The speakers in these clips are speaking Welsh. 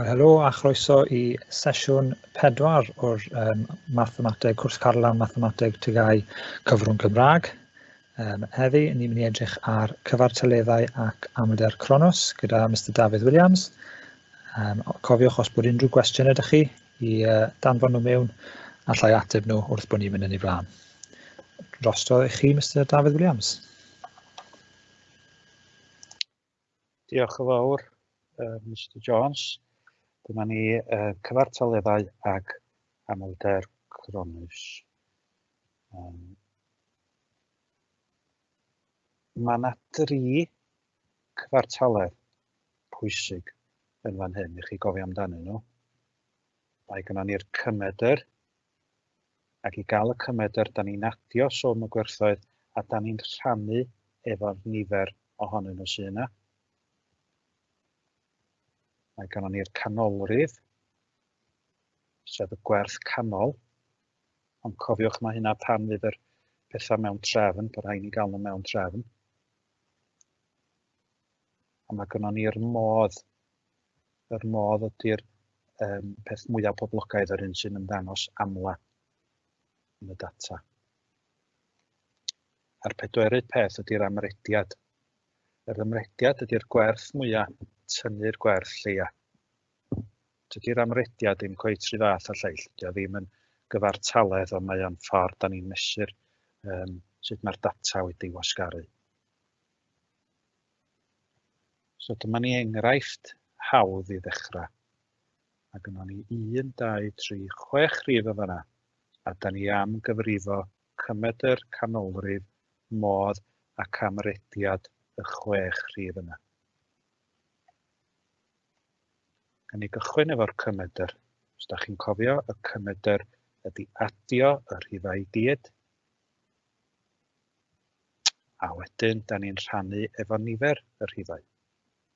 Helo a chroeso I sesiwn 4 o'r Mathemateg, cwrs carlan Mathemateg TGAU cyfrwng Gymraeg. Heddi, ni'n mynd I edrych ar cyfartaleddau ac Amlder Cronnus gyda Mr Dafydd Williams. Cofiwch os bod unrhyw gwestiwn ydych chi I danfon nhw mewn a llai ateb nhw wrth bod ni'n mynd yn ei flaen. Drosto I chi, Mr Dafydd Williams. Diolch yn fawr, Mr Jones. Dyma ni cyfartaleddau ag Amlder Cronnus. Mae yna 3 cyfartaledd pwysig yn fan hyn I chi gofio amdanyn nhw. Mae gynnon ni'r cymedr, ac I gael y cymedr, da ni'n adio swm y gwerthoedd a da ni'n rhannu efo'r nifer ohonyn nhw sy'n yna. Mae gynnon ni'r canolrif, sef y gwerth canol, ond cofiwch mae hynna pan fydd yr pethau mewn trefn, bod rhaid ni gael nhw mewn trefn. A mae gynnon ni'r modd. Yr modd ydy'r peth mwyaf poblogaidd yr un sy'n ymddangos amla yn y data. A'r pedwerydd peth ydy'r amrediad. Yr amrediad ydy'r gwerth mwyaf tynnu'r gwerth lleia. Dydy'r amrediad ddim cweit rhy fath a lleill. Dydy o ddim yn gyfartaledd, ond mae o'n ffordd da ni'n mesur sut mae'r data wedi wasgaru. So dyma ni enghraifft hawdd I ddechrau. Mae gynnon ni 1, 2, 3, 6 rhif o fanna. A da ni am gyfrifo cymedr, canolrif, modd ac amrediad y 6 rhif yna. Gan ni gychwyn efo'r cymedr. Os da chi'n cofio, y cymedr ydy adio y rhifau I gyd. A wedyn, da ni'n rhannu efo nifer y rhifau.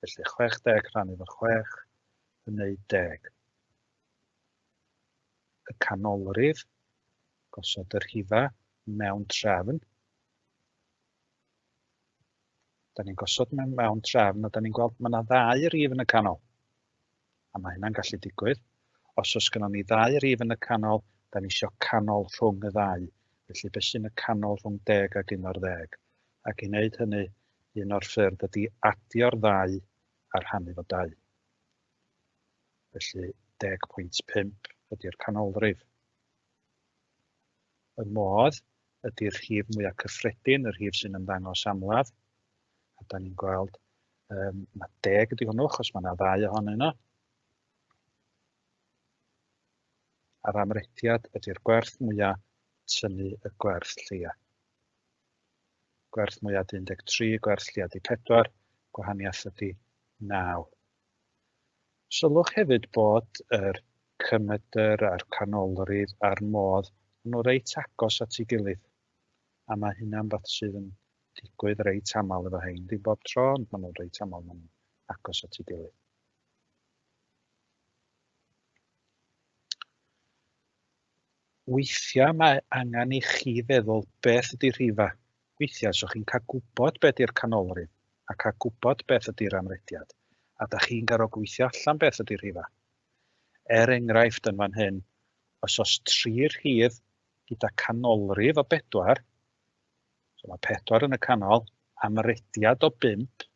Felly 60 rhannu efo 6 yn wneud 10. Y canolrif, gosod y rhifau mewn trefn. Da ni'n gosod mewn trefn a da ni'n gweld mae yna 2 rhif yn y canol. A mae hynna'n gallu digwydd. Os oes gynnon ni 2 rhif yn y canol, da ni isio canol rhwng y 2. Felly beth sy'n y canol rhwng 10 ac 11. Ac I wneud hynny, un o'r ffyrdd ydy adio'r 2 a rhannu fo 2. Felly 10.5 ydy'r canolrif. Y modd ydy'r rhif mwyaf cyffredin, yr rhif sy'n ymddangos amlaf. A da ni'n gweld mae 10 ydy hwnnw, achos mae yna 2 ohonyn nhw. A'r amrediad ydy'r gwerth mwyaf tynnu y gwerth lleia. Gwerth mwyaf 13, gwerth lleia 4, gwahaniaeth ydy 9. Sylwch hefyd bod yr cymedr a'r canolrif a'r modd nhw reit agos at ei gilydd. A mae hynna'n beth sydd yn digwydd reit aml efo hein. Dim bob tro, ond mae nhw'n reit aml yn agos at ei gilydd. Weithiau mae angen I chi feddwl beth ydy'r rhifau. Weithiau, so chi'n cael gwybod beth ydy'r canolrif a cael gwybod beth ydy'r amrediad. A da chi'n gorfod gweithio allan beth ydy'r rhifau. Enghraifft yn fan hyn, os 3 rhif gyda canolrif o 4, so mae 4 yn y canol, amrediad o 5,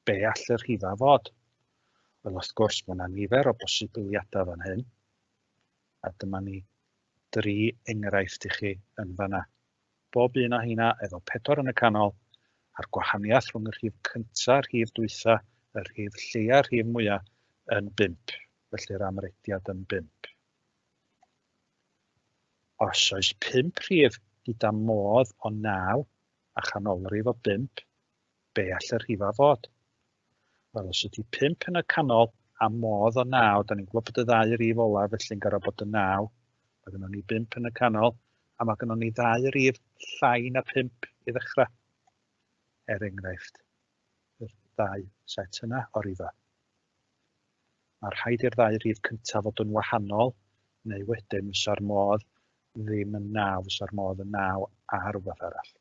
be all y rhifau fod? Wel, wrth gwrs, mae yna nifer o bosibiliadau fan hyn. A dyma ni 3 enghraifft I chi yn fanna. Bob un o hynna efo 4 yn y canol, a'r gwahaniaeth rhwng y rhif cyntaf, rhif dwytha, y rhif lleia, rhif mwyaf yn 5. Felly'r amrediad yn 5. Os oes 5 rhif gyda modd o 9 a chanolrif o 5, be all y rhifau fod? Wel, os ydy 5 yn y canol a modd o 9, da ni'n gwybod bod y 2 rhif ola, felly'n gorfod bod y 9. Mae gynnon ni 5 yn y canol, a mae gynnon ni 2 rhif llai na 5 I ddechrau. Enghraifft, y 2 set yna o rhifau. Mae'r rhaid i'r 2 rhif cyntaf fod yn wahanol, neu wedyn fysa'r modd ddim yn 9, fysa'r modd yn 9 a rhywbeth arall.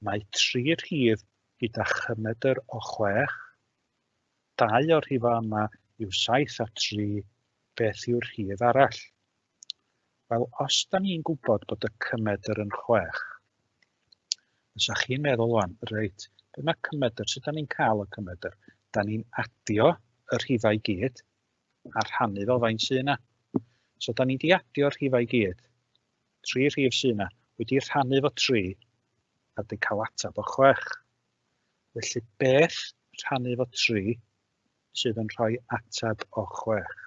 Mae 3 rhif gyda chymedr o 6, 2 o'r rhifau yma yw 7 a 3, beth yw'r rhif arall? Wel, os da ni'n gwybod bod y cymedr yn 6, fysa chi'n meddwl wan, reit, be mae cymedr, sut da ni'n cael y cymedr? Da ni'n adio y rhifau gyd a rhannu fel faint sy'n yna. So da ni wedi adio'r rhifau gyd, 3 rhif sy'n yna, wedi rhannu fo 3 a wedi cael atab o 6. Felly beth rhannu fo 3 sydd yn rhoi atab o 6?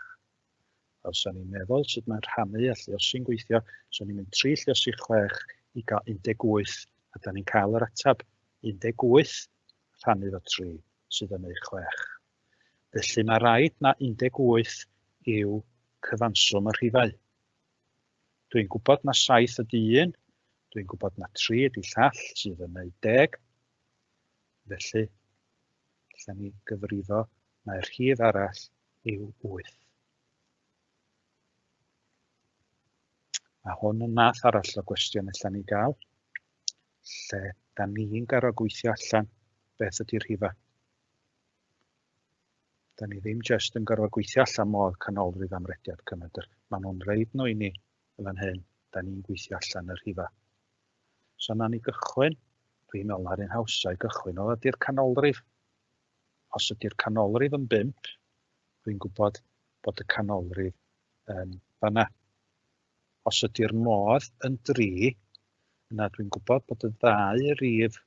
Os da ni'n meddwl sut mae'n rhannu a lluosyn gweithio, so ni'n mynd 3 lluosi 6 i gael 18 a da ni'n cael yr atab 18 rhannu fo 3 sydd yn ei 6. Felly mae rhaid na 18 yw cyfanswm y rhifau. Dwi'n gwybod na 7 ydy 1, dwi'n gwybod na 3 ydy llall sydd yn ei 10. Felly, lle ni gyfrifo, mae'r rhif arall yw 8. Mae hwn yn math arall o gwestiwn allan ni gael, lle da ni'n garo gweithio allan beth ydy'r rhifau. Da ni ddim jyst yn gorfod gweithio allan modd canolrif amrediad cymedr. Maen nhw'n reid nhw i ni fan hyn, da ni'n gweithio allan y rhifau. So na ni gychwyn, dwi'n meddwl ar un hawsau gychwyn o ydy'r canolrif. Os ydy'r canolrif yn 5, dwi'n gwybod bod y canolrif yn fanna. Os ydy'r modd yn 3, yna dwi'n gwybod bod y 2 rhif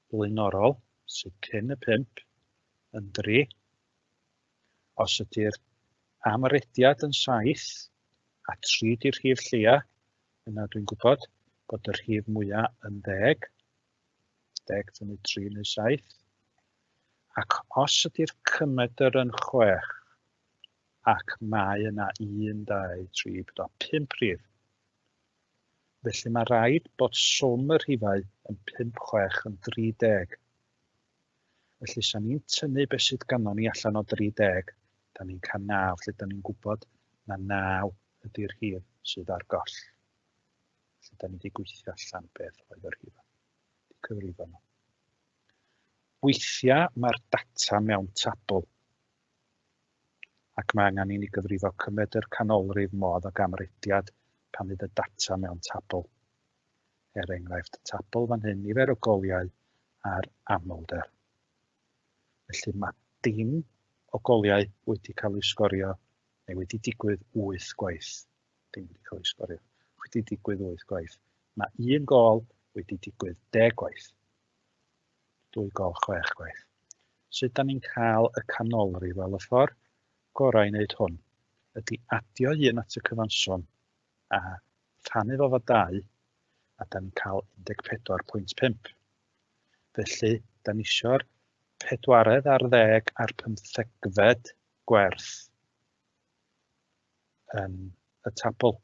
blaenorol, sydd cyn y 5, yn 3. Os ydy'r amrediad yn 7 a 3 ydy'r rhif lleia, yna dwi'n gwybod bod y rhif mwyaf yn 10. 10 tynnu 3 neu 7. Ac os ydy'r cymedr yn 6, ac mae yna 1, 2, 3, 4, 5 rhif, felly mae rhaid bod swm y rhifau yn 5, 6 yn 30. Felly, sa ni'n tynnu beth sydd ganddo ni allan o 30, da ni'n cael 9, lle da ni'n gwybod na 9 ydy'r rhif sydd ar goll. Felly, da ni wedi gweithio allan beth oedd yr rhifau. Wedi cyfrifo nhw. Weithiau mae'r data mewn tabl, ac mae angen i ni gyfrifo cymedr canolrif modd ag amrediad pan fydd y data mewn tabl. Enghraifft, y tabl fan hyn, nifer o goliau a'r amlder. Felly mae dim o goliau wedi cael ei sgorio, neu wedi digwydd 8 gwaith. Dim wedi cael ei sgorio, wedi digwydd 8 gwaith. Mae 1 gol wedi digwydd 10 gwaith. 2 gol 6 gwaith. Sut da ni'n cael y canolrif? Wel, y ffordd gorau i wneud hwn ydy adio 1 at y cyfanswm a rhannu fo 2, a da ni'n cael 14.5. Felly, da ni eisiau'r 4 ar 10 a'r 15fed gwerth yn y tabl.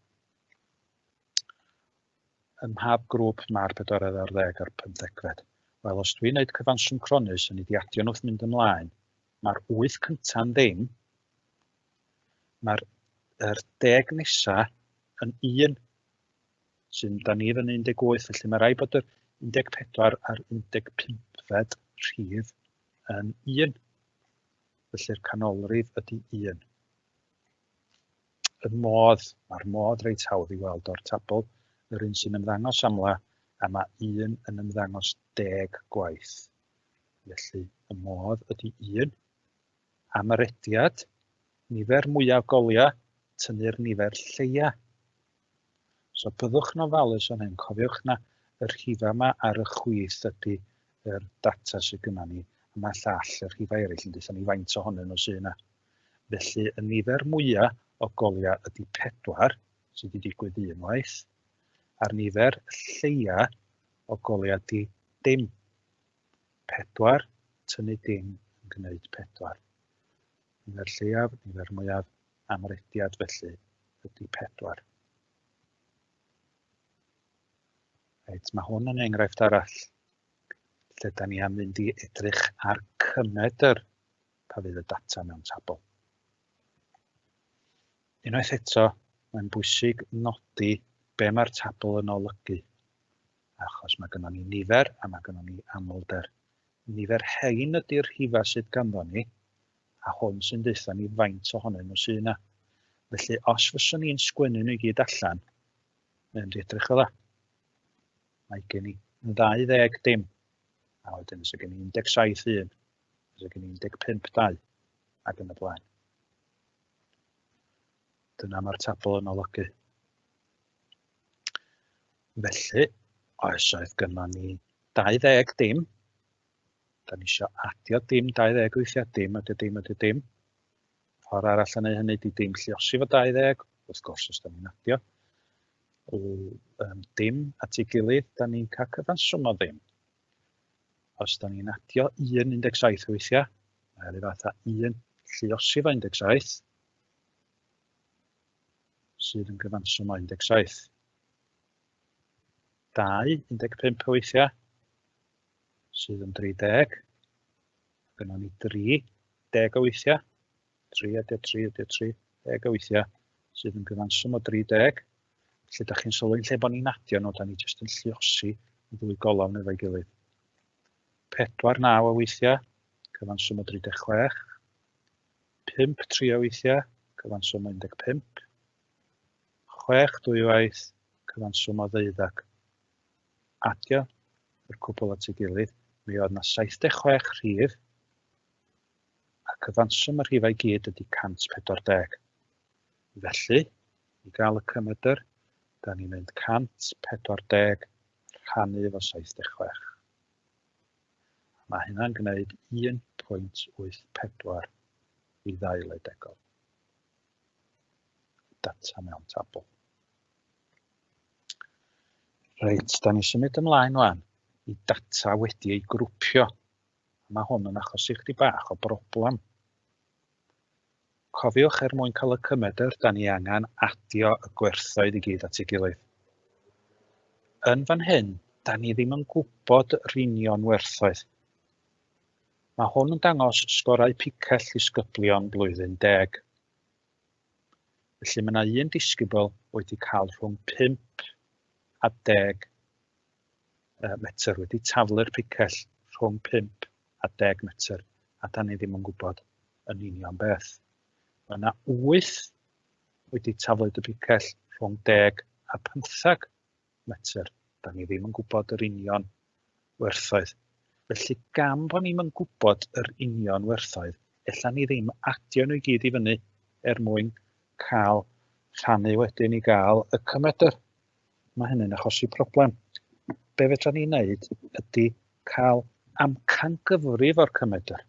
Ym mhab grŵp mae'r 4 ar 10 a'r 15fed. Wel, os dwi'n gwneud cyfanswm Cronnus yn ei adio nhw'n mynd ymlaen, mae'r 8 cynta'n ddim, mae'r 10 nesa yn 1, sy'n da ni fan 18, felly mae rai bod yr 14 a'r 15fed rhif yn 1. Felly'r canolrif ydy 1. Y modd, mae'r modd reit hawdd i weld o'r tabl, yr un sy'n ymddangos amla, a mae 1 yn ymddangos 10 gwaith. Felly y modd ydy 1. Amrediad, nifer mwyaf goliau, tynnu'r nifer lleia. So byddwch yn ofalus o'n hyn, cofiwch na y rhifau yma ar y chwith ydy yr data sydd gyda ni, a mae llall y rhifau eraill yn dweud ni faint ohonyn nhw sydd yna. Felly y nifer mwyaf o goliau ydy 4, sydd wedi digwydd unwaith, a'r nifer lleia o goliau ydy dim. 4 tynnu dim yn gwneud 4. Nifer lleiaf, nifer mwyaf amrediad felly ydy 4. Reit, mae hwn yn enghraifft arall lle da ni am fynd i edrych ar cymedr pa fydd y data mewn tabl. Unwaith eto, mae'n bwysig nodi be mae'r tabl yn olygu. Achos mae gynnon ni nifer a mae gynnon ni amlder. Nifer hein ydy'r rhifau sydd ganddo ni, A hwn sy'n deutha ni faint ohonyn nhw sy'n yna. Felly, os fyswn ni'n sgwennu nhw i gyd allan, mae'n mynd i edrych o dda. Mae gen i 20 dim. A wedyn ys gen i 17 1, ys gen i 15 2, ac yn y blaen. Dyna mae'r tabl yn olygu. Felly, os oedd gynnon ni 20 dim, da ni eisiau adio dim 20 weithiau dim, ydy dim. Ffordd arall yn ei hynny di dim lluosi fo 20, wrth gwrs os da ni'n adio. Dim at ei gilydd, da ni'n cael cyfanswm o ddim. Os da ni'n adio 1 weithiau, mae'n rhyw fath a 1 lluosi fo 17, sydd yn gyfanswm o 17. 2, 15 weithiau, sydd yn 30. Gynno ni 3, 10 o weithiau. 3 ydy 10 o weithiau, sydd yn gyfanswm o 30. Felly, da chi'n sylwi'n lle bod ni'n adio nhw, da ni jyst yn lluosi y ddwy golofn efo'i gilydd. 4, 9 o weithiau, cyfanswm o 36. 5, 3 o weithiau, cyfanswm o 15. 6, 2 waith, cyfanswm o 12. Adio yr cwbl at ei gilydd, mi oedd yna 76 rhif, a cyfanswm y rhifau gyd ydy 140. Felly, i gael y cymydr, da ni'n mynd 140 rhannu efo 76. Mae hynna'n gwneud 1.84 i ddailedegol. Data mewn tabl. Reit, da ni symud ymlaen wan i data wedi ei grwpio. Mae hwn yn achosi chdi bach o broblem. Cofiwch mwyn cael y cymydr, da ni angen adio y gwerthoedd i gyd at ei gilydd. Yn fan hyn, da ni ddim yn gwybod yr union werthoedd. Mae hwn yn dangos sgorau picell ddisgyblion blwyddyn 10. Felly mae yna un disgybl wedi cael rhwng 5 a 10 metr, wedi taflu'r picell rhwng 5 a 10 metr, a da ni ddim yn gwybod yn union beth. Mae yna 8 wedi taflu'r picell rhwng 10 a 15 metr, da ni ddim yn gwybod yr union werthoedd. Felly, gan bod ni'n gwybod yr union werthoedd, ella ni ddim adio nhw i gyd i fyny mwyn cael rhannu wedyn i gael y cymedr. Mae hynny'n achosi problem. Be fedra ni wneud ydy cael amcangyfrif o'r cymedr.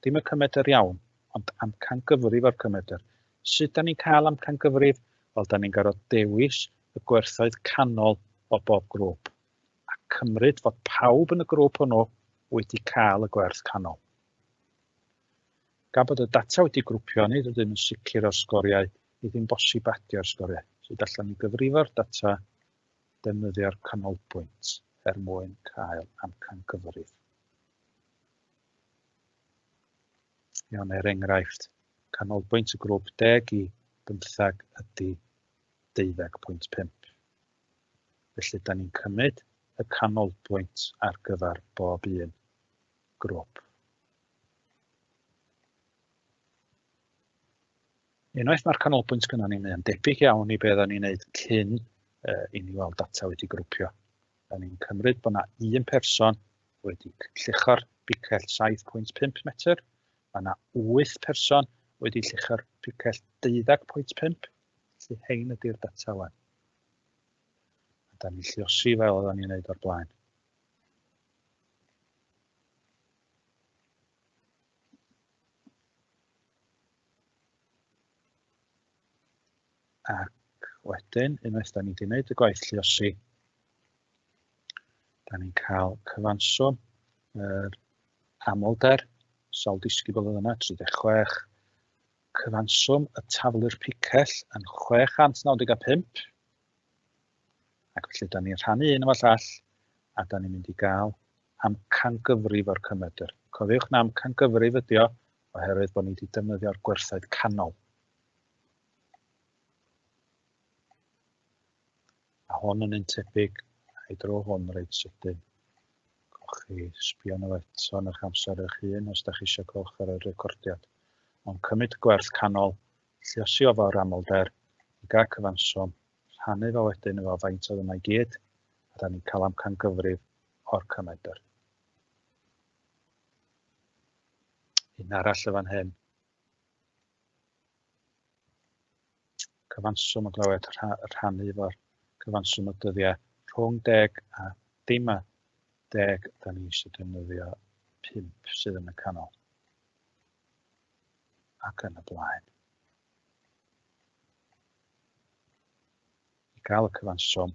Dim y cymedr iawn, ond amcangyfrif o'r cymedr. Sut da ni'n cael amcangyfrif? Wel, da ni'n gorfod dewis y gwerthoedd canol o bob grŵp. A cymryd fod pawb yn y grŵp hwnnw wedi cael y gwerth canol. Gan bod y data wedi grwpio ni, rydym yn sicr o'r sgoriau, i ddim bosib adio'r sgoriau. Sydd allan ni gyfrifo'r data, defnyddio'r canolbwynt mwyn cael amcangyfrif. Iawn, enghraifft, canolbwynt y grŵp 10 i 15 ydy 12.5. Felly, da ni'n cymryd y canolbwynt ar gyfer bob un grŵp. Unwaith mae'r canolbwynt gynnon ni, mae'n debyg iawn i beth ni'n gwneud cyn i ni weld data wedi grwpio. Da ni'n cymryd bod yna un person wedi llucho'r bicell 7.5 metr, mae yna 8 person wedi llucho'r bicell 12.5, felly hein ydy'r data wan. Da ni'n lluosi fel oedden ni'n gwneud o'r blaen. Ac wedyn, unwaith da ni wedi gwneud y gwaith lluosi, da ni'n cael cyfanswm yr amlder, sawl disgybl oedd yna, 36, cyfanswm y taflu'r picell yn 695, ac felly da ni'n rhannu un efo llall, a da ni'n mynd i gael amcangyfrif o'r cymedr. Cofiwch na amcangyfrif ydi o, oherwydd bod ni wedi defnyddio'r gwerthoedd canol. A hwn yn un tebyg, i dro hwn reit sydyn. Gwch chi sbio nhw eto yn eich amser eich hun, os da chi eisiau gwch ar y recordiad. Ond cymryd y gwerth canol, lluosio fo'r amlder, i gael cyfanswm, rhannu fo wedyn efo faint oedd yna i gyd, a da ni'n cael amcangyfrif o'r cymedr. Un arall y fan hyn. Cyfanswm o glywed rhannu efo'r cyfanswm o dyddiau rhwng 10 a dim a 10, da ni eisiau defnyddio 5 sydd yn y canol. Ac yn y blaen. I gael y cyfanswm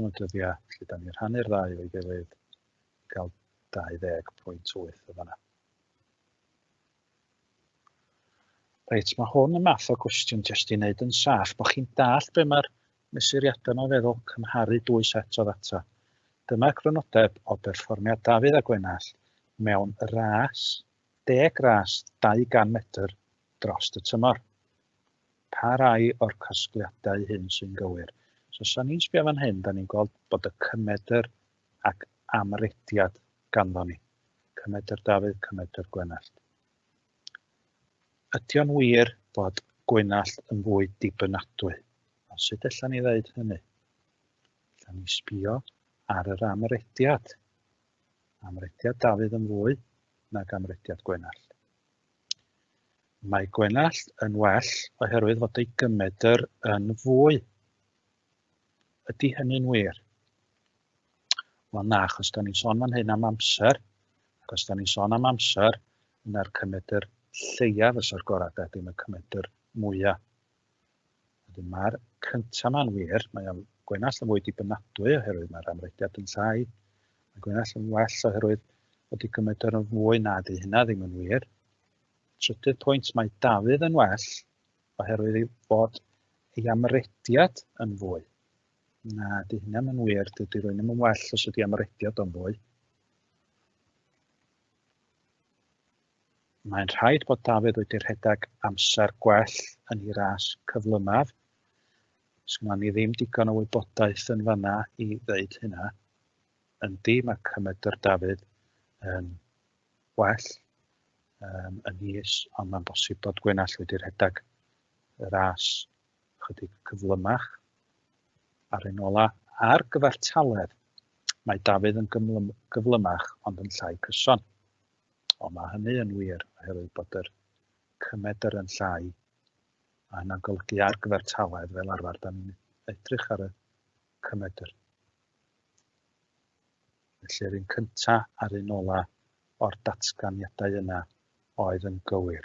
o dyddiau, lle da ni rhannu'r ddau o'i gilydd, i gael 20.8 o fanna. Reit, mae hwn yn math o gwestiwn jyst i wneud yn saff, bod chi'n dallt be mae'r mesuriadau yma feddwl cymharu 2 set o ddata. Dyma crynodeb o berfformiad Dafydd a Gwenall mewn ras, 10 ras 200 metr dros y tymor. Pa rai o'r casgliadau hyn sy'n gywir? So, os ni'n sbio fan hyn, da ni'n gweld bod y cymedr ac amrediad ganddo ni. Cymedr Dafydd, cymedr Gwenall. Ydy o'n wir bod Gwenall yn fwy dibynadwy? O sut allan ni ddeud hynny? Allan ni sbio ar yr amrediad. Amrediad Dafydd yn fwy nag amrediad Gwenall. Mae Gwenall yn well oherwydd fod ei gymedr yn fwy. Ydy hynny'n wir? Wel na, achos da ni'n sôn fan hyn am amser, ac os da ni'n sôn am amser, yna'r cymedr lleiaf fysa'r gorau, dim y cymedr mwyaf. Mae'r cyntaf ma'n wir, mae Gwenall yn fwy dibynadwy oherwydd mae'r amrediad yn llai. Mae Gwenall yn well oherwydd bod ei gymedr yn fwy na di hynna ddim yn wir. Trydydd pwynt, mae Dafydd yn well oherwydd ei bod ei amrediad yn fwy. Na, di hynna yn wir, dydy rwy'n ddim yn well os ydy amrediad o'n fwy. Mae'n rhaid bod Dafydd wedi rhedeg amser gwell yn ei ras cyflymaf. Sgynnon ni ddim digon o wybodaeth yn fanna i ddeud hynna. Yndi, mae cymedr Dafydd yn well yn is, ond mae'n bosib bod Gwenall wedi rhedeg y ras chydig cyflymach. Ar un ola, ar gyfartaledd, mae Dafydd yn gyflymach ond yn llai cyson. Ond mae hynny yn wir oherwydd bod yr cymedr yn llai. A hynna'n golygu ar gyfartaledd fel arfer, da ni'n edrych ar y cymedr. Felly yr un cyntaf a'r un ola o'r datganiadau yna oedd yn gywir.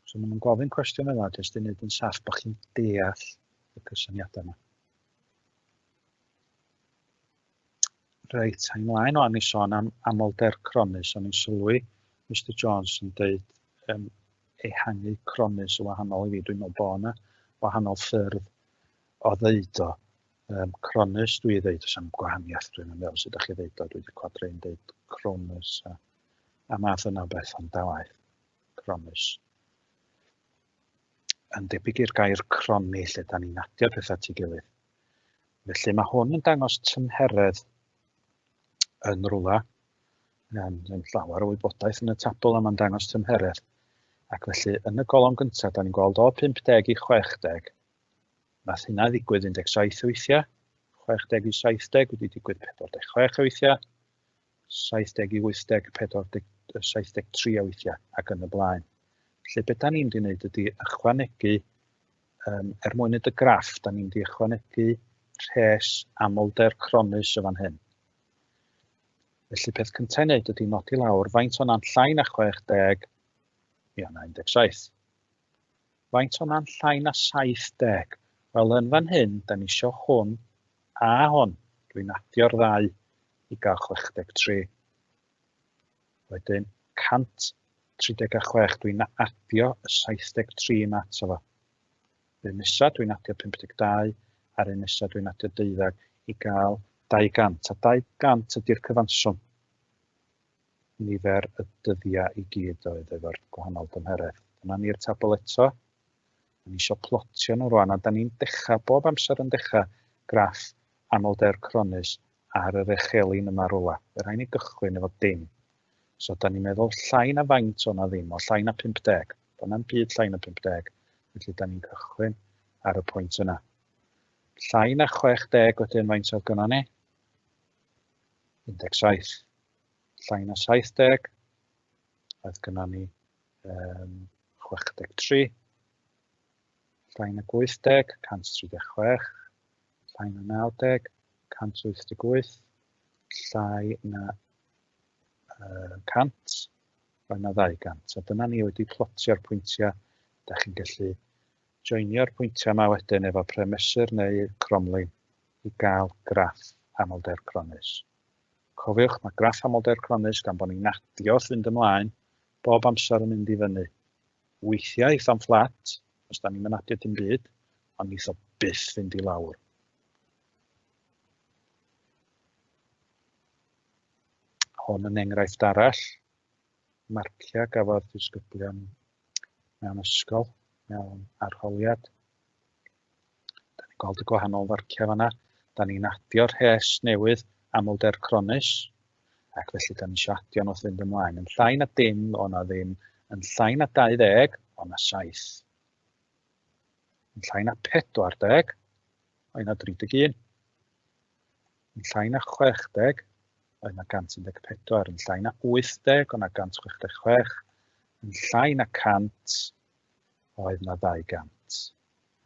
So maen nhw'n gofyn cwestiwn yma, jyst i wneud yn saff bod chi'n deall y cysyniadau yma. Reit, a'n mlaen o ni sôn am Amlder Cronnus, o'n i'n sylwi Mr Jones yn dweud ehangu Cronnus o wahanol i fi. Dwi'n meddwl bod yna wahanol ffyrdd o ddeud o. Cronnus dwi'n dweud, os am gwahaniaeth dwi'n meddwl sydd ydych chi ddeud o. Dwi wedi clod rhain dweud Cronnus a math yna beth ond dawaith. Cronnus. Yn debyg i'r gair cronni lle da ni'n adio pethau at ei gilydd. Felly mae hwn yn dangos tymheredd yn rwla. Yn llawer o wybodaeth yn y tabl a mae'n dangos tymheredd. Ac felly yn y golwm gyntaf, da ni'n gweld o 50 i 60. Nath hynna ddigwydd 17 weithiau. 60 i 70 wedi digwydd 46 weithiau. 70 i 80, 73 weithiau ac yn y blaen. Felly beth da ni'n mynd i wneud ydy ychwanegu, mwyn y graff, da ni'n mynd i ychwanegu rhes Amlder Cronnus y fan hyn. Felly peth cyntaf i wneud ydy nodi lawr faint o'na'n llai na 60, ia na 17. Faint o'na'n llai na 70. Wel yn fan hyn, da ni isio hwn a hwn. Dwi'n adio'r ddau i gael 63. Wedyn 136 dwi'n adio y 73 yma ato fo. Un nesa dwi'n adio 52 a'r un nesa dwi'n adio 12 i gael 200. A 200 ydy'r cyfanswm. Nifer y dyddiau i gyd oedd efo'r gwahanol dymheredd. Dyna ni'r tabl eto. Ni eisiau plotio nhw rwan, a da ni'n dechrau, bob amser yn dechrau graff Amlder Cronnus ar yr echelin yma rwla. Fe rhaid ni gychwyn efo dim. So, da ni'n meddwl llai na faint o'na ddim, o llai na 50. Do'na'm byd llai na 50, felly da ni'n cychwyn ar y pwynt yna. Llai na 60 wedyn faint oedd gynnon ni? 17. Llai na 70, oedd gynnon ni 63. Llai na 80, 136. Llai na 90, 188. Llai na 100, llai na 200. A dyna ni wedi plotio'r pwyntiau. Da chi'n gallu joinio'r pwyntiau yma wedyn efo premesur neu cromlin i gael graff Amlder Cronnus. Cofiwch, mae graff Amlder Cronnus gan bod ni'n adio wrth fynd ymlaen, bob amser yn mynd i fyny. Weithiau eitha'n fflat, os da ni'n mynd adio dim byd, ond eitho byth fynd i lawr. Hwn yn enghraifft arall, marcia gafodd disgyblion mewn ysgol, mewn arholiad. Da ni'n gweld y gwahanol farcia fanna. Da ni'n adio'r rhes newydd Amlder Cronnus, ac felly da ni eisiau adio nhw wrth fynd ymlaen. Yn llai na dim, o'na ddim. Yn llai na 20, o'na 7. Yn llai na 40, o'na 31. Yn llai na 60, o'na 114. Yn llai na 80, o'na 166. Yn llai na 100, oedd na 200.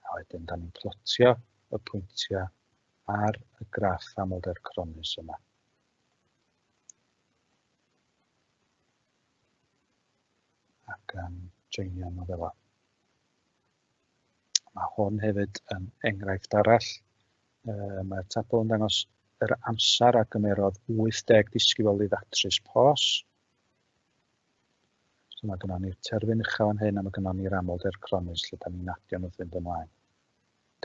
A wedyn, da ni'n plotio y pwyntiau ar y graff Amlder Cronnus yma. Ac joinio nhw fel yna. Mae hwn hefyd yn enghraifft arall. Mae'r tabl yn dangos yr amser a gymerodd 80 disgybl i ddatrys POS. So mae gynnon ni'r terfyn uchaf yn hyn a mae gynnon ni'r Amlder Cronnus lle da ni'n adio nhw fynd ymlaen.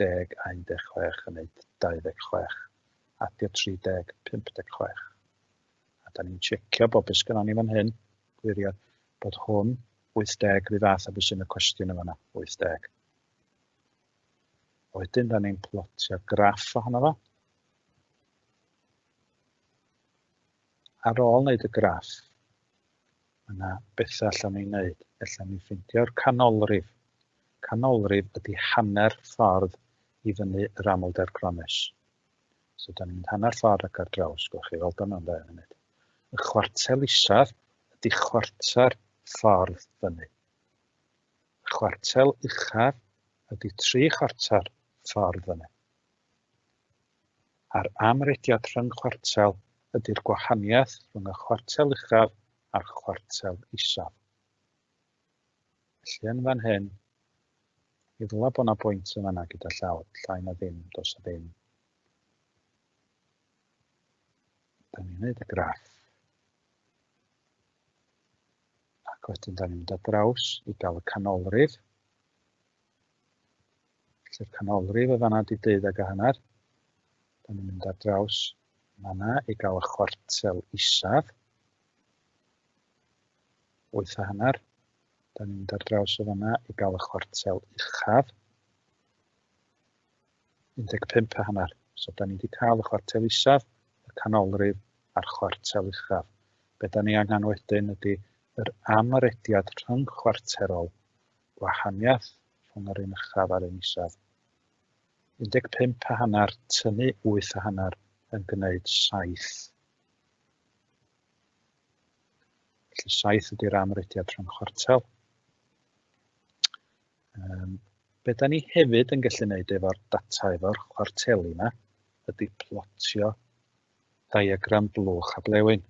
10 a 16 yn neud 26. Adio 30, 56. A da ni'n checio bob beth gynnon ni fan hyn, gwirio bod hwn 80 rhy fath a beth sy'n y cwestiwn yma, 80. Wedyn da ni'n plotio graff ohono fo. Ar ôl wneud y graff, yna bethau allan ni'n wneud. Allan ni'n ffeindio'r canolrif. Canolrif ydy hanner ffordd i fyny yr Amlder Cronnus. So da ni'n mynd hanner ffordd ac ar draws, gwch chi, fel dyna'n da yn wneud. Y chwartel isaf ydy chwarter ffordd fyny. Y chwartel uchaf ydy 3 chwarter ffordd fyny. A'r amrediad rhwng chwartel ydy'r gwahaniaeth rhwng y chwartel uchaf a'r chwartel isaf. Felly yn fan hyn, i ddylai bod yna bwynt yn fanna gyda llaw, llai na ddim, dos a ddim. Da ni'n gwneud y graff. Ac wedyn da ni'n mynd ar draws i gael y canolrif. Felly'r canolrif y fanna di 12 a hanner. Da ni'n mynd ar draws fanna i gael y chwartel isaf. 8 a hanner. Da ni'n mynd ar draws o fanna i gael y chwartel uchaf. 15 a hanner. So da ni wedi cael y chwartel isaf, y canolrif a'r chwartel uchaf. Be da ni angen wedyn ydy yr amrediad rhwng chwarterol, gwahaniaeth rhwng yr un uchaf a'r un isaf. 15 a hanner tynnu 8 a hanner yn gwneud 7. Felly 7 ydy'r amrediad rhwng chwartel. Be da ni hefyd yn gallu gwneud efo'r data efo'r chwarteli yma ydy plotio diagram Blwch a Blewyn.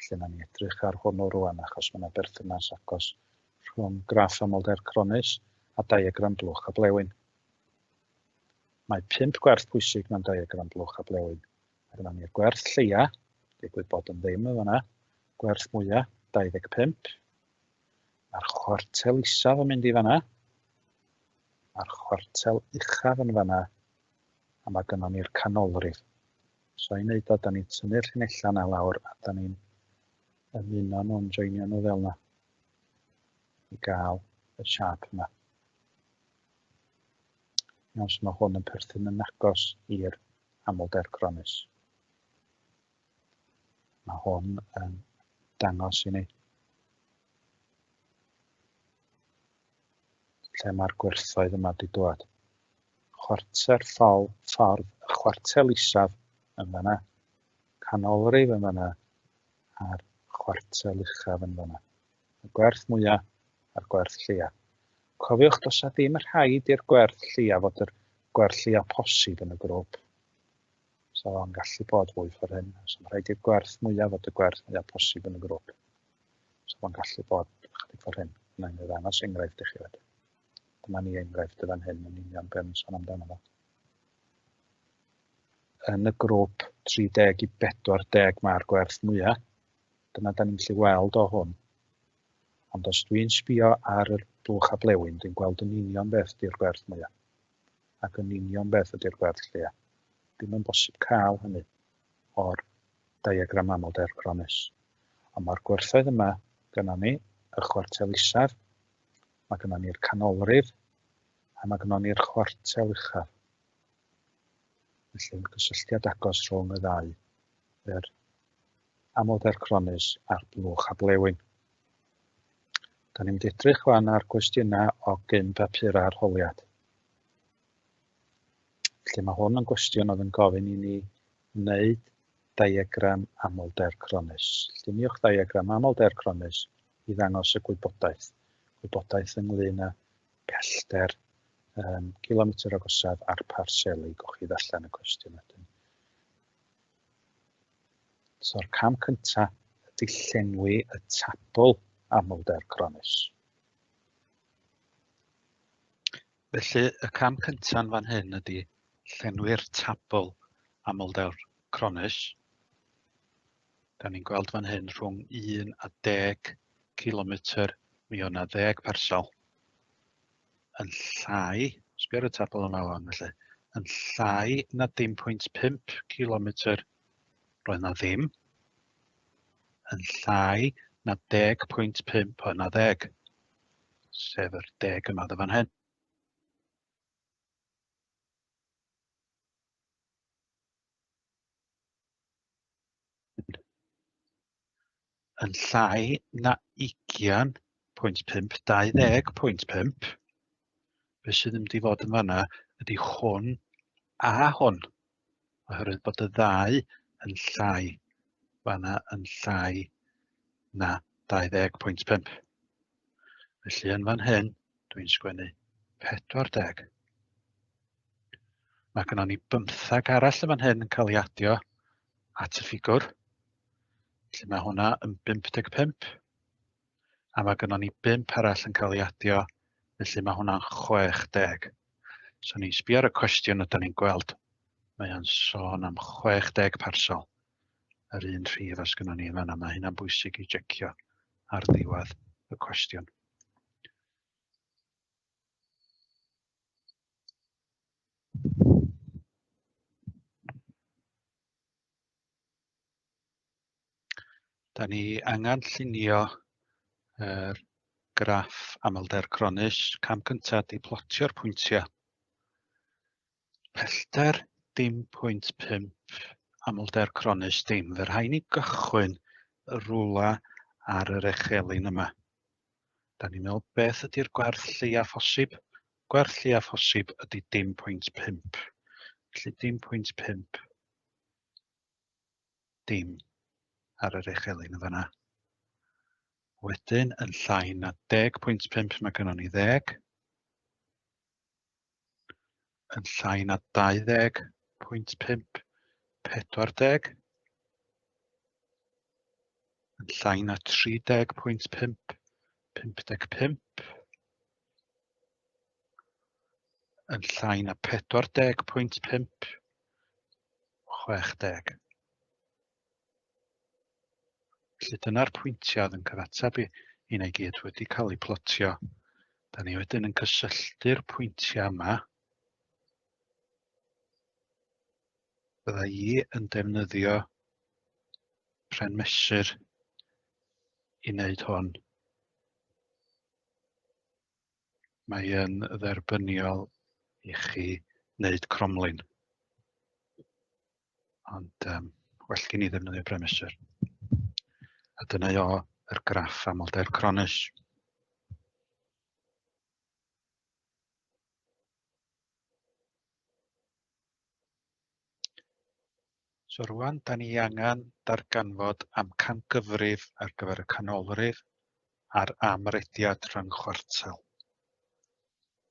Felly na ni edrych ar hwnnw rwan achos mae yna berthynas agos rhwng graff Amlder Cronnus a diagram Blwch a Blewyn. Mae 5 gwerth pwysig mewn diagram Blwch a Blewyn. Mae gynnon ni'r gwerth lleia, digwydd bod yn ddim yn fanna, gwerth mwyaf, 25. Mae'r chwartel isaf yn mynd i fanna. Mae'r chwartel uchaf yn fanna. A mae gynnon ni'r canolrif. So i wneud o, da ni'n tynnu'r llinellau yna lawr a da ni'n ymuno nhw'n joinio nhw fel yna. I gael y siap yma. Iawn, so mae hwn yn perthyn yn agos i'r Amlder Cronnus. Mae hwn yn dangos i ni. Lle mae'r gwerthoedd yma wedi dod. Chwarter ffordd, y chwartel isaf yn fanna, canolrif yn fanna, a'r chwartel uchaf yn fanna. Y gwerth mwyaf a'r gwerth lleiaf. Cofiwch, does na ddim rhaid i'r gwerth lleiaf fod yr gwerth lleiaf posib yn y grŵp. So o'n gallu bod fwy ffordd hyn. So mae'n rhaid i'r gwerth mwyaf fod y gwerth mwyaf posib yn y grŵp. So o'n gallu bod chydig ffordd hyn. Yna'n ei ddangos enghraifft i chi wedyn. Dyma ni enghraifft y fan hyn yn union be yn sôn amdano fo. Yn y grŵp 30 i 40 mae'r gwerth mwyaf. Dyna da ni'n gallu weld o hwn. Ond os dwi'n sbio ar y Blwch a Blewyn, dwi'n gweld yn union beth ydy'r gwerth mwyaf. Ac yn union beth ydy'r gwerth lleiaf. Dim yn bosib cael hynny o'r diagram Amlder Cronnus. Ond mae'r gwerthoedd yma gyda ni, y chwartel isaf, mae gyda ni'r canolrif, a mae gyda ni'r chwartel uchaf. Felly'n gysylltiad agos rhwng y ddau, yr Amlder Cronnus a'r Blwch a Blewyn. Da ni'n mynd i edrych wan ar gwestiynau o 5 papur arholiad. Felly mae hwn yn gwestiwn oedd yn gofyn i ni wneud diagram Amlder Cronnus. Lluniwch diagram Amlder Cronnus i ddangos y gwybodaeth. Gwybodaeth ynglyn â pellter, kilometr agosaf a'r parseli. Gwch chi ddarllen y cwestiwn ydyn. So'r cam cyntaf ydy llenwi y tabl Amlder Cronnus. Felly y cam cyntaf fan hyn ydy llenwi'r tabl Amlder Cronnus. Da ni'n gweld fan hyn rhwng 1 a 10 kilometr, mi o'na 10 parsel. Yn llai, sbio'r y tabl yma o'n felly, yn llai na 0.5 kilometr roedd na ddim. Yn llai na 10.5 o na 10, sef yr 10 yma dy fan hyn. Yn llai na 20.5, 20.5, be sydd yn mynd i fod yn fanna ydy hwn a hwn, oherwydd bod y ddau yn llai, fanna yn llai na 20.5. Felly yn fan hyn, dwi'n sgwennu 40. Mae gynnon ni 15 arall yn fan hyn yn cael ei adio at y ffigwr. Felly mae hwnna yn 55. A mae gynnon ni 5 arall yn cael ei adio, felly mae hwnna'n 60. So ni'n sbio ar y cwestiwn ydyn ni'n gweld. Mae o'n sôn am 60 parsel. Yr un rhif as gynnon ni yn fanna. Mae hynna'n bwysig i jecio ar ddiwedd y cwestiwn. Da ni angen llunio yr graff Amlder Cronnus. Cam cyntaf i plotio'r pwyntiau. Pellter 0.5 Amlder Cronnus dim. Fe rhaid ni gychwyn y rwla ar yr echelin yma. Da ni'n meddwl beth ydy'r gwerth lleiaf posib? Gwerth lleiaf posib ydy 0.5. Felly 0.5 dim ar yr echelin yn fanna. Wedyn yn llai na 10.5 mae gynnon ni 10. Yn llai na 20.5, 40. Yn llai na 30.5, 55. Yn llai na 40.5, 60. Felly dyna'r pwyntiau yn cyfateb i na i gyd wedi cael eu plotio. Da ni wedyn yn cysylltu'r pwyntiau yma. Bydda i yn defnyddio pren mesur i wneud hwn. Mae yn dderbyniol i chi wneud cromlin. Ond well gen i ddefnyddio pren mesur. A dyna yr graff Amlder Cronnus. So rwan, da ni angen darganfod amcangyfrif ar gyfer y canolrif a'r amrediad rhwng chwartel.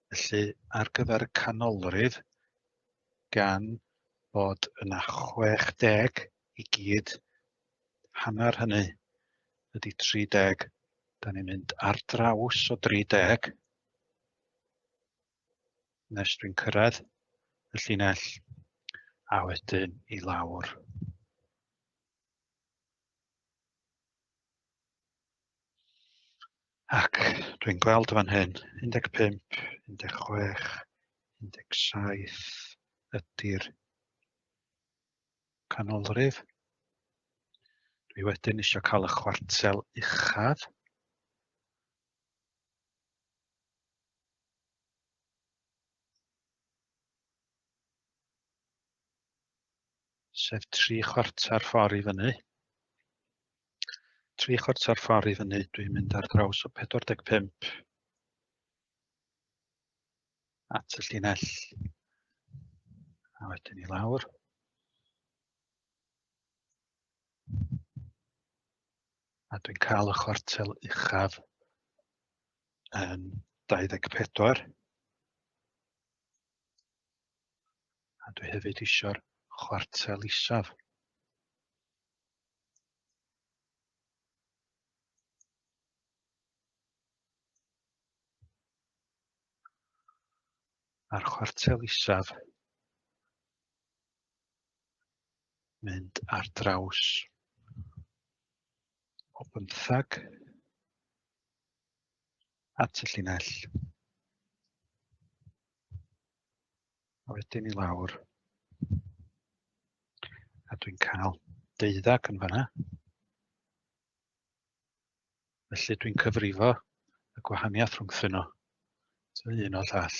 Felly, ar gyfer y canolrif, gan bod yna 60 i gyd, hanner hynny ydy 30, da ni'n mynd ar draws o 30, nes dwi'n cyrraedd y llinell, a wedyn i lawr. Ac dwi'n gweld fan hyn, 15, 16, 17 ydy'r canolrif. Dwi wedyn eisiau cael y chwartel uchaf. Sef 3/4 ffordd i fyny. 3/4 ffordd i fyny, dwi'n mynd ar draws o 45 at y llinell. A wedyn i lawr. A dwi'n cael y chwartel uchaf yn 24. A dwi hefyd eisiau'r chwartel isaf. A'r chwartel isaf mynd ar draws o 15 at y llinell. A wedyn i lawr. A dwi'n cael 12 yn fan'na. Felly dwi'n cyfrifo y gwahaniaeth rhwngthyn nhw. So un o llall.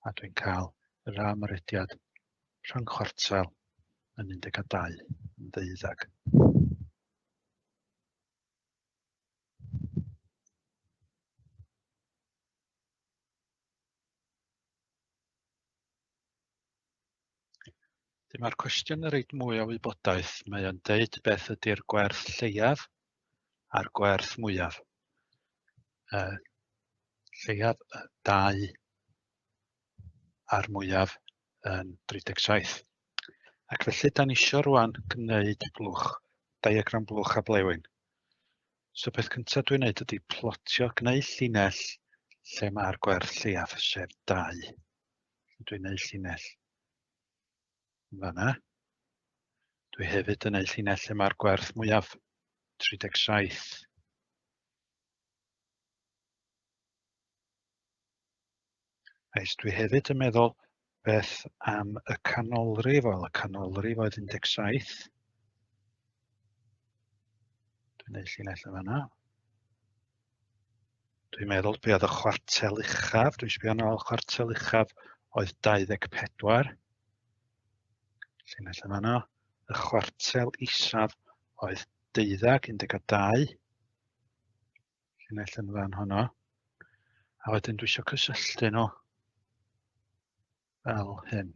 A dwi'n cael yr amrediad rhwng chwartel yn 12 yn 12. Mae'r cwestiwn yn rhaid mwy o wybodaeth. Mae o'n deud beth ydy'r gwerth lleiaf a'r gwerth mwyaf. Lleiaf 2 a'r mwyaf yn 37. Ac felly, da ni eisiau rwan gwneud blwch, diagram blwch a blewyn. So beth cyntaf dwi'n gwneud ydy plotio gwneud llinell lle mae'r gwerth lleiaf, sef 2. Dwi'n gwneud llinell fan'na. Dwi hefyd yn gwneud llinell lle mae'r gwerth mwyaf, 37. Dwi hefyd yn meddwl beth am y canolrif, wel y canolrif oedd 17. Dwi'n gwneud llinell yn fan'na. Dwi'n meddwl be oedd y chwartel uchaf, dwi'n sbio nôl chwartel uchaf oedd 24. Llinell yn fan'na. Y chwartel isaf oedd 12. Llinell yn fan honno. A wedyn dwi eisiau cysylltu nhw fel hyn.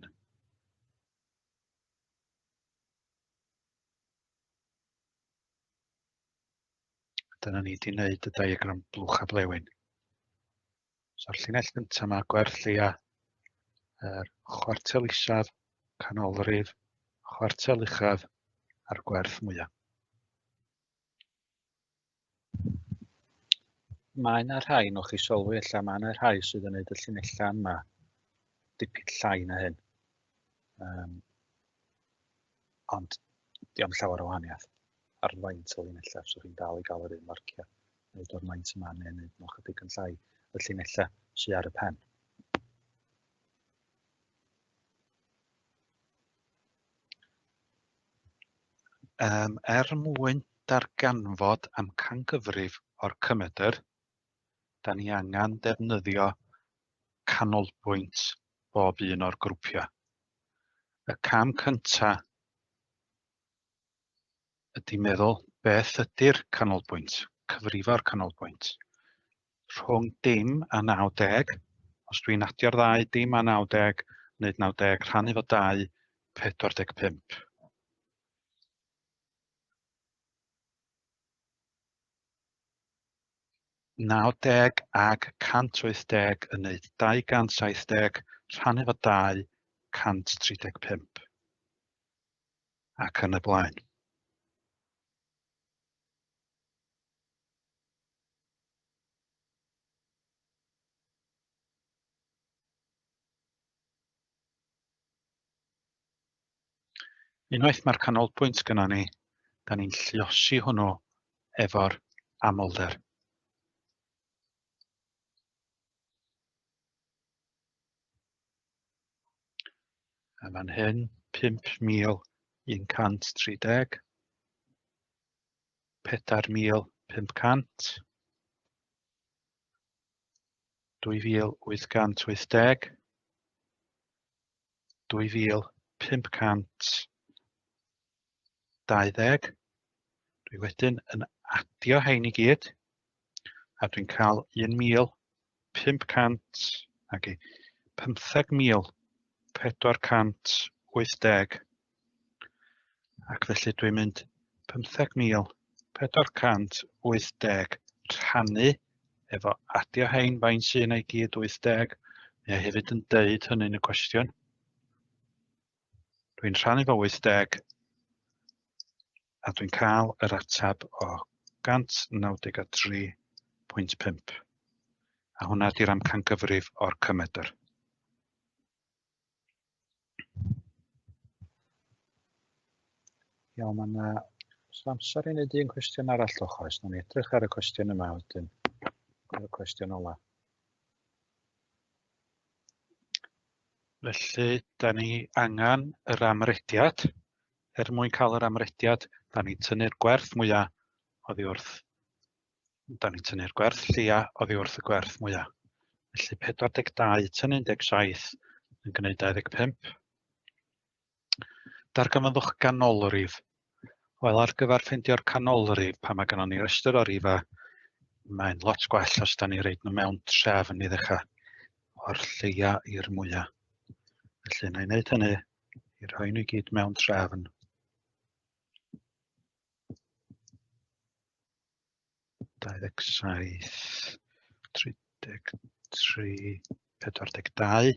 Dyna ni wedi wneud y diagram blwch a blewyn. So'r llinell gyntaf yma, gwerth lleiaf, yr chwartel isaf, canolrif, chwartel uchaf a'r gwerth mwyaf. Mae yna rhai, nwch chi sylwi ella, mae yna rhai sydd yn gwneud y llinellau yma dipyn llai na hyn. Ond diolch llawer o wahaniaeth ar faint o llinellau, so chi'n dal i gael yr un marcio. Nid o'r maint yma neu nid nhw chydig yn llai y llinellau sydd ar y pen. Mwyn darganfod amcangyfrif o'r cymedr, da ni angen defnyddio canolbwynt bob un o'r grwpiau. Y cam cyntaf ydy meddwl beth ydy'r canolbwynt, cyfrifo'r canolbwynt. Rhwng dim a 90, os dwi'n adio'r ddau, dim a 90, neu 90 rhannu fo 2, 45. Nawdeg ag 180 yn neud 270 rhannu fo 2, 135. Ac yn y blaen. Unwaith mae'r canolbwynt gyda ni, da ni'n lluosi hwnnw efo'r amlder. A fan hyn, 5,130, 4,500, 2,880, 2,520. Dwi wedyn yn adio hein i gyd, a dwi'n cael 1,500 ac 15,480. Ac felly dwi'n mynd 15,480 rhannu efo adio hein faint sy'n ei gyd 80. Mae hefyd yn deud hynny yn y cwestiwn. Dwi'n rhannu fo 80 a dwi'n cael yr atab o 193.5. A hwnna di'r amcangyfrif o'r cymedr. Iawn, mae yna amser i wneud un cwestiwn arall o'ch oes. Nawn ni edrych ar y cwestiwn yma wedyn. Y cwestiwn ola. Felly, da ni angen yr amrediad. Mwyn cael yr amrediad, da ni'n tynnu'r gwerth mwyaf oddi wrth. Da ni'n tynnu'r gwerth lleiaf oddi wrth y gwerth mwyaf. Felly 42 tynnu 17 yn gwneud 25. Darganfodwch ganolrif. Wel, ar gyfer ffeindio'r canolrif, pan mae gennym ni restr o rifa, mae'n lot gwell os da ni reid nhw mewn trefn i ddechrau, o'r lleiaf i'r mwyaf. Felly, na i wneud hynny, i rhoi nhw i gyd mewn trefn. 27, 33, 42,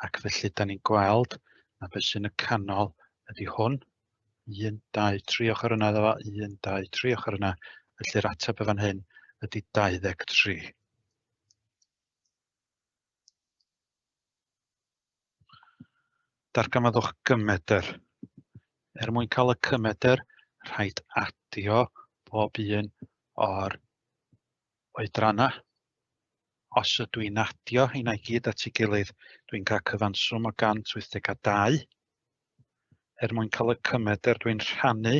ac felly da ni'n gweld na beth sy'n y canol ydy hwn. 1, 2, 3 ochr yna iddo fo, 1, 2, 3 ochr yna. Felly'r ateb y fan hyn ydy 23. Darganfodwch gymedr. Mwyn cael y cymedr, rhaid adio bob un o'r oedranna. Os ydw i'n adio hynna i gyd at ei gilydd, dwi'n cael cyfanswm o 182. Mwyn cael y cymedr, dwi'n rhannu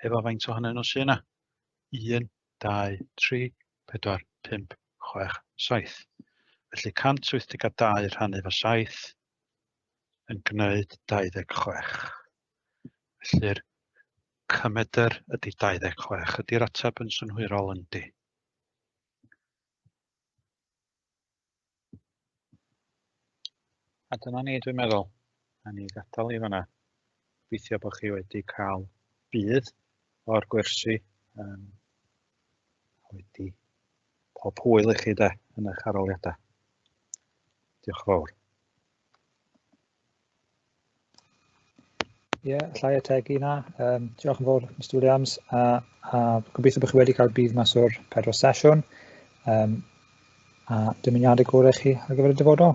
efo faint ohonyn nhw sy'n yna. 1, 2, 3, 4, 5, 6, 7. Felly 182 rhannu efo 7 yn gwneud 26. Felly'r cymedr ydy 26. Ydy'r ateb yn synhwyrol yndi. A dyna ni, dwi'n meddwl. A ni gadael i fanna. Gobeithio bod chi wedi cael bydd o'r gwersi. Wedi pob hwyl i chi yn eich aroliadau. Diolch yn fawr. Ie, llai ategu yna. Diolch yn fawr, Mr Williams. A gobeithio bod chi wedi cael bydd mas o'r 4 sesiwn. A dymuniadau gorau chi ar gyfer y dyfodol.